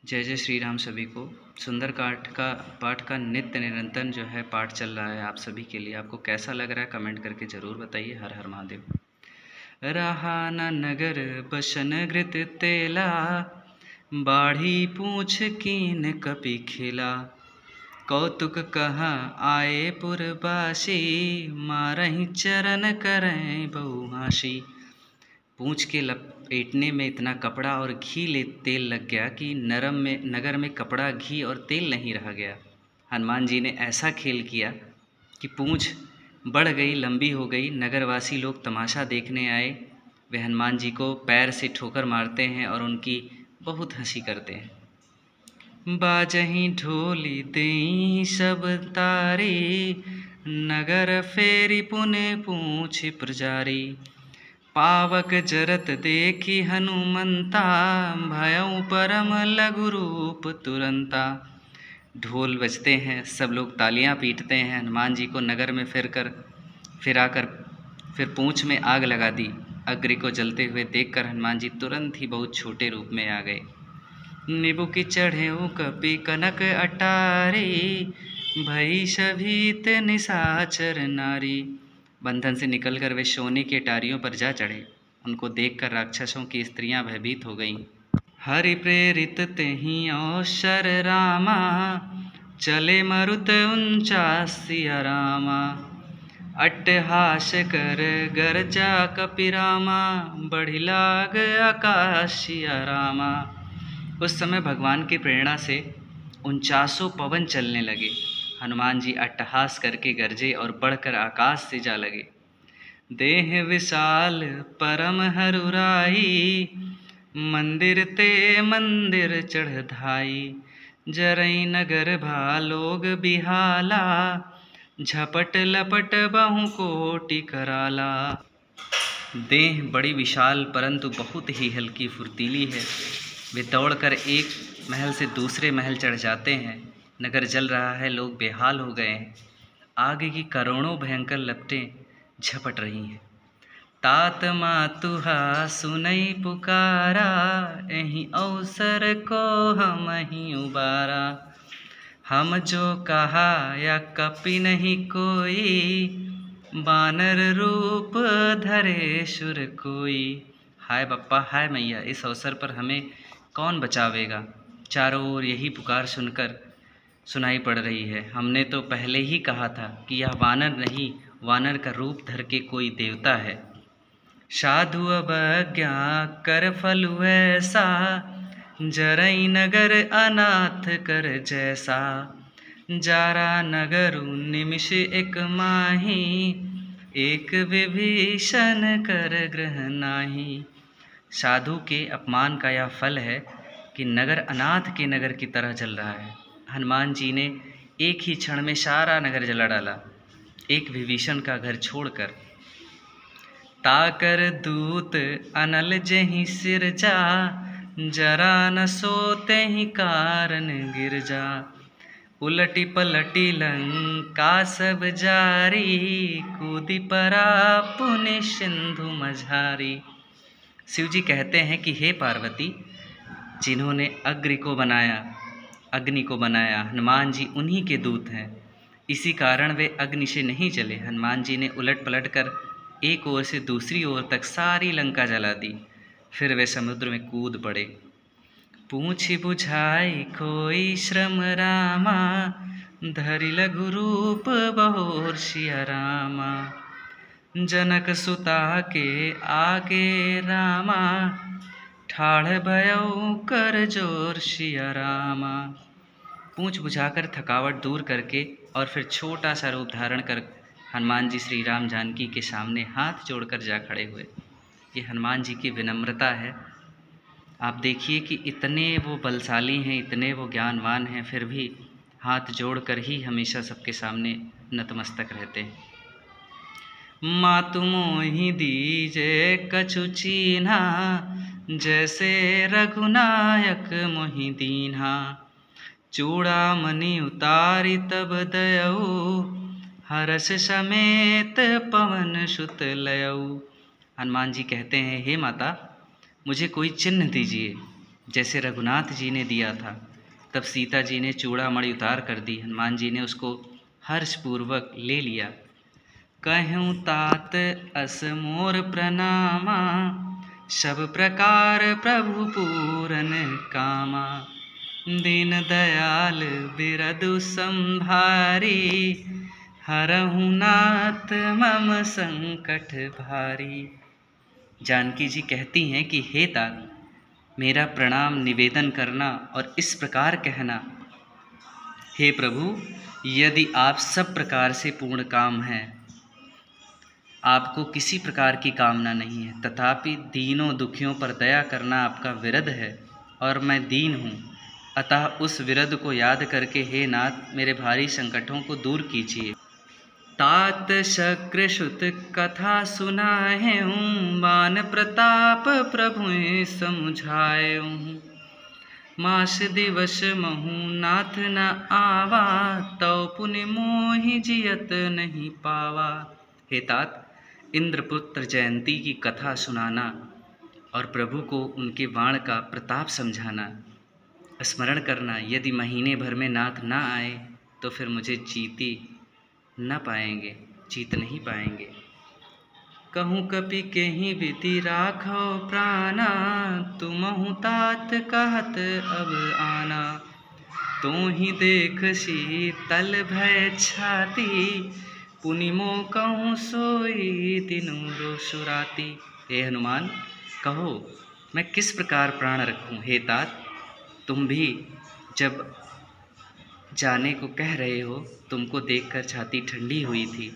जय जय श्री राम सभी को। सुंदर पाठ का नित्य निरंतर जो है पाठ चल रहा है आप सभी के लिए। आपको कैसा लग रहा है कमेंट करके ज़रूर बताइए। हर हर महादेव। रहा न नगर बसन घृत तेला, बाढ़ी पूछ कीन कपि खिला। कौतुक कहाँ आए पुरबासी, मारहि चरण करें बहुहासी। पूँछ के लपेटने में इतना कपड़ा और घी तेल लग गया कि नगर में कपड़ा, घी और तेल नहीं रह गया। हनुमान जी ने ऐसा खेल किया कि पूँछ बढ़ गई, लंबी हो गई। नगरवासी लोग तमाशा देखने आए। वे हनुमान जी को पैर से ठोकर मारते हैं और उनकी बहुत हंसी करते हैं। बाजही ढोली देई सब तारी, नगर फेरी पुने पूँछ पुजारी। पावक जरत देखी हनुमंता, भयउ परम लघु रूप तुरंता। ढोल बजते हैं, सब लोग तालियां पीटते हैं। हनुमान जी को नगर में फिर पूँछ में आग लगा दी। अग्नि को जलते हुए देखकर हनुमान जी तुरंत ही बहुत छोटे रूप में आ गए। निबुकि चढ़ेऊ कपि कनक अटारी, भई सभीत निशाचर नारी। बंधन से निकलकर वे सोने के अटारियों पर जा चढ़े। उनको देखकर राक्षसों की स्त्रियां भयभीत हो गईं। हरि प्रेरित तेहि अवसर रामा, चले मरुत ऊंचा सिया रामा। अट्टहास कर गरजा कपि रामा, बढ़ि लाग आकाश सिया रामा। उस समय भगवान की प्रेरणा से 49 पवन चलने लगे। हनुमान जी अट्टहास करके गरजे और बढ़कर आकाश से जा लगे। देह विशाल परम हरुराई, मंदिर ते मंदिर चढ़ धाई। जरई नगर भालोग बिहाला, झपट लपट बहु कोटि कराला। देह बड़ी विशाल परंतु बहुत ही हल्की फुर्तीली है। वे दौड़कर एक महल से दूसरे महल चढ़ जाते हैं। नगर जल रहा है, लोग बेहाल हो गए हैं। आगे की करोड़ों भयंकर लपटें झपट रही हैं। तात मातुहा सुनई पुकारा, एहि अवसर को हम ही उबारा। हम जो कहा या कपि नहीं कोई, बानर रूप धरे सुर कोई। हाय बप्पा हाय मैया, इस अवसर पर हमें कौन बचावेगा। चारों ओर यही पुकार सुनाई पड़ रही है। हमने तो पहले ही कहा था कि यह वानर नहीं, वानर का रूप धर के कोई देवता है। साधु अवज्ञा कर फलु ऐसा, जरई नगर अनाथ कर जैसा। जारा नगरु निमिष एक माही, एक विभीषण कर ग्रह नाही। साधु के अपमान का यह फल है कि नगर अनाथ के नगर की तरह जल रहा है। हनुमान जी ने एक ही क्षण में सारा नगर जला डाला, एक विभीषण का घर छोड़कर। ताकर दूत अनल जेहि सिर जा, जरा न सोते ही कारण गिर जा। उलटी पलटी लंका सब जारी, कूदी परा पुनि सिंधु मझारी। शिव जी कहते हैं कि हे पार्वती, जिन्होंने अग्नि को बनाया, हनुमान जी उन्हीं के दूत हैं। इसी कारण वे अग्नि से नहीं जले। हनुमान जी ने उलट पलट कर एक ओर से दूसरी ओर तक सारी लंका जला दी। फिर वे समुद्र में कूद पड़े। पूछि बुझाई कोई श्रम रामा, धरि लघु रूप बहोर सिया रामा। जनक सुता के आगे रामा, ठाढ़ भयउ कर जोर सिया रामा। पूँछ बुझाकर थकावट दूर करके और फिर छोटा सा रूप धारण कर हनुमान जी श्री राम जानकी के सामने हाथ जोड़कर जा खड़े हुए। ये हनुमान जी की विनम्रता है। आप देखिए कि इतने वो बलशाली हैं, इतने वो ज्ञानवान हैं, फिर भी हाथ जोड़कर ही हमेशा सबके सामने नतमस्तक रहते हैं। मातु मोहि दीजे कछु चीन्हा, जैसे रघुनायक मोहि दीन्हा। चूड़ामणि उतारी तब दयऊ, हर्ष समेत पवन सुत लयऊ। हनुमान जी कहते हैं, हे माता, मुझे कोई चिन्ह दीजिए, जैसे रघुनाथ जी ने दिया था। तब सीता जी ने चूड़ामणि उतार कर दी। हनुमान जी ने उसको हर्षपूर्वक ले लिया। कहूँ तात अस मोर प्रणामा, सब प्रकार प्रभु पूरन कामा। दीन दयाल बिरदु संभारी, हरहु नाथ मम संकट भारी। जानकी जी कहती हैं कि हे तात, मेरा प्रणाम निवेदन करना और इस प्रकार कहना, हे प्रभु, यदि आप सब प्रकार से पूर्ण काम हैं, आपको किसी प्रकार की कामना नहीं है, तथापि दीनों दुखियों पर दया करना आपका विरध है और मैं दीन हूँ, अतः उस विरध को याद करके हे नाथ मेरे भारी संकटों को दूर कीजिए। तात शक्र श्रुत कथा सुनाए हूँ, बान प्रताप प्रभु समुझाए हूँ। मास दिवस महु नाथ न आवा, तौ पुनि मोहि जियत नहीं पावा। हे तात, इंद्रपुत्र जयंती की कथा सुनाना और प्रभु को उनके बाण का प्रताप समझाना, स्मरण करना। यदि महीने भर में नाथ ना आए तो फिर मुझे जीत नहीं पाएंगे। कहूँ कपि केहि विधि राखो प्राणा, तुमहु तात कहत अब आना। तू ही देख शीतल भय छाती, पुनि मो कहूँ सोई दिनु रोसु राती। हे हनुमान, कहो मैं किस प्रकार प्राण रखूं। हे तात, तुम भी जब जाने को कह रहे हो, तुमको देखकर छाती ठंडी हुई थी,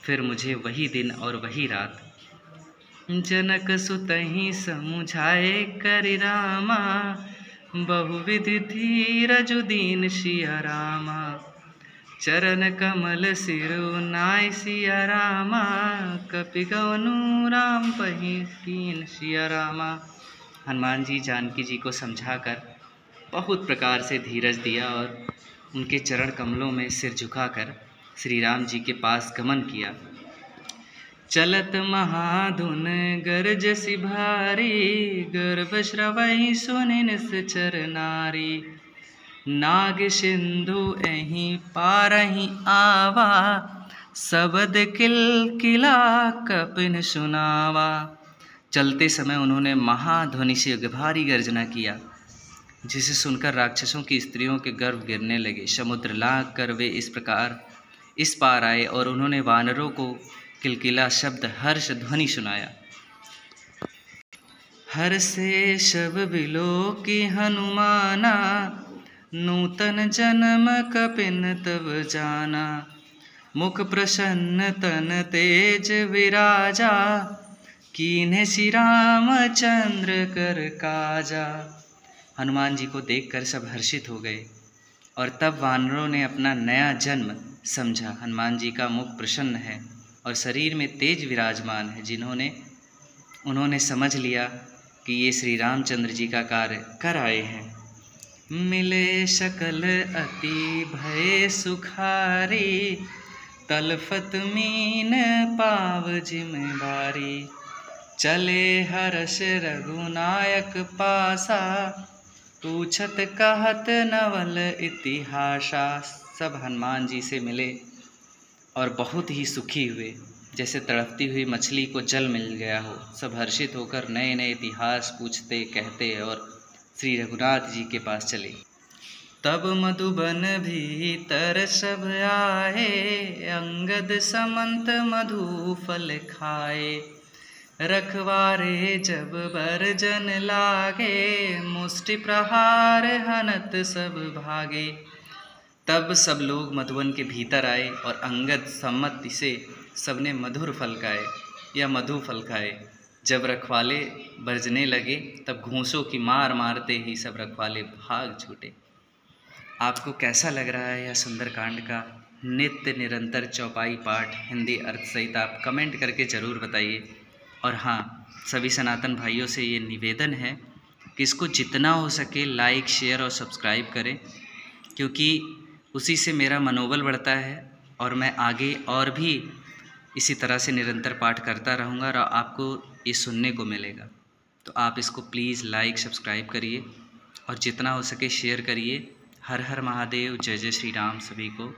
फिर मुझे वही दिन और वही रात। जनक सुतहि समुझाए करि रामा, बहुविधि धीरजु दीन सिया रामा। चरण कमल सिरु नाय सिया रामा, कपि गवनु राम पहि कीन सिया रामा। हनुमान जी जानकी जी को समझाकर बहुत प्रकार से धीरज दिया और उनके चरण कमलों में सिर झुकाकर श्री राम जी के पास गमन किया। चलत महाधुन गरजसि भारी, गर्भ स्रवहि सुनि निश्चर नारी। नाग सिंधु एहि पारहि आवा, शब्द किलकिला कपिन सुनावा। चलते समय उन्होंने महाध्वनि से भारी गर्जना किया, जिसे सुनकर राक्षसों की स्त्रियों के गर्भ गिरने लगे। समुद्र लांघ कर वे इस पार आए और उन्होंने वानरों को किलकिला शब्द हर्ष ध्वनि सुनाया। हर्षे शब बिलोकी हनुमाना, नूतन जन्म कपिन तब जाना। मुख प्रसन्न तन तेज विराजा, कीन्हे श्री रामचंद्र कर काजा। हनुमान जी को देखकर सब हर्षित हो गए और तब वानरों ने अपना नया जन्म समझा। हनुमान जी का मुख प्रसन्न है और शरीर में तेज विराजमान है, उन्होंने समझ लिया कि ये श्री रामचंद्र जी का कार्य कर आए हैं। मिले सकल अति भय सुखारी, तलफत मीन पाव जिम्मेवारी। चले हर्ष रघुनायक पासा, पूछत कहत नवल इतिहासा। सब हनुमान जी से मिले और बहुत ही सुखी हुए, जैसे तड़पती हुई मछली को जल मिल गया हो। सब हर्षित होकर नए नए इतिहास पूछते कहते और श्री रघुनाथ जी के पास चले। तब मधुबन भीतर सब आए, अंगद समंत मधु फल खाए। रखवारे जब बरजन लागे, मुष्टि प्रहार हनत सब भागे। तब सब लोग मधुवन के भीतर आए और अंगद सम्मति से सबने मधुर फल खाए या मधु फल खाए। जब रखवाले बरजने लगे तब घूंसों की मार मारते ही सब रखवाले भाग छूटे। आपको कैसा लग रहा है यह सुंदरकांड का नित्य निरंतर चौपाई पाठ हिंदी अर्थ सहित आप कमेंट करके ज़रूर बताइए। और हाँ, सभी सनातन भाइयों से ये निवेदन है कि इसको जितना हो सके लाइक शेयर और सब्सक्राइब करें, क्योंकि उसी से मेरा मनोबल बढ़ता है और मैं आगे और भी इसी तरह से निरंतर पाठ करता रहूँगा और आपको ये सुनने को मिलेगा। तो आप इसको प्लीज़ लाइक सब्सक्राइब करिए और जितना हो सके शेयर करिए। हर हर महादेव, जय जय श्री राम सभी को।